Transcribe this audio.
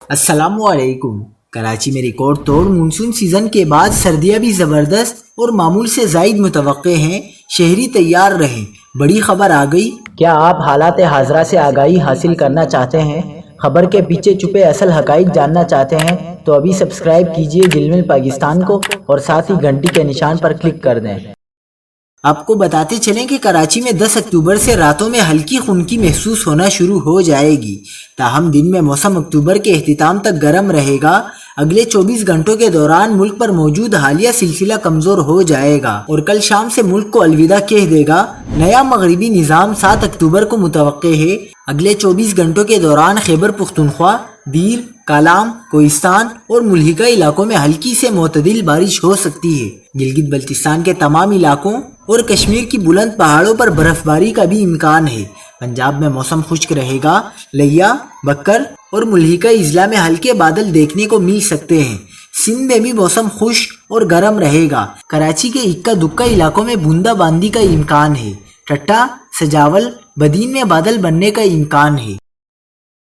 السلام علیکم۔ کراچی میں ریکارڈ توڑ مونسون سیزن کے بعد سردیاں بھی زبردست اور معمول سے زائد متوقع ہیں، شہری تیار رہیں۔ بڑی خبر آ گئی۔ کیا آپ حالات حاضرہ سے آگاہی حاصل کرنا چاہتے ہیں؟ خبر کے پیچھے چھپے اصل حقائق جاننا چاہتے ہیں تو ابھی سبسکرائب کیجئے دل مل پاکستان کو اور ساتھ ہی گھنٹی کے نشان پر کلک کر دیں۔ آپ کو بتاتے چلیں کہ کراچی میں 10 اکتوبر سے راتوں میں ہلکی خنکی محسوس ہونا شروع ہو جائے گی، تاہم دن میں موسم اکتوبر کے اختتام تک گرم رہے گا۔ اگلے 24 گھنٹوں کے دوران ملک پر موجود حالیہ سلسلہ کمزور ہو جائے گا اور کل شام سے ملک کو الوداع کہہ دے گا۔ نیا مغربی نظام 7 اکتوبر کو متوقع ہے۔ اگلے 24 گھنٹوں کے دوران خیبر پختونخوا، بیر، کالام، کوہستان اور ملحقہ علاقوں میں ہلکی سے معتدل بارش ہو سکتی ہے۔ گلگت بلتستان کے تمام علاقوں اور کشمیر کی بلند پہاڑوں پر برف باری کا بھی امکان ہے۔ پنجاب میں موسم خشک رہے گا۔ لیا، بکر اور ملحقہ اضلاع میں ہلکے بادل دیکھنے کو مل سکتے ہیں۔ سندھ میں بھی موسم خشک اور گرم رہے گا۔ کراچی کے اکا دکا علاقوں میں بوندا باندی کا امکان ہے۔ ٹھٹھہ، سجاول، بدین میں بادل بننے کا امکان ہے۔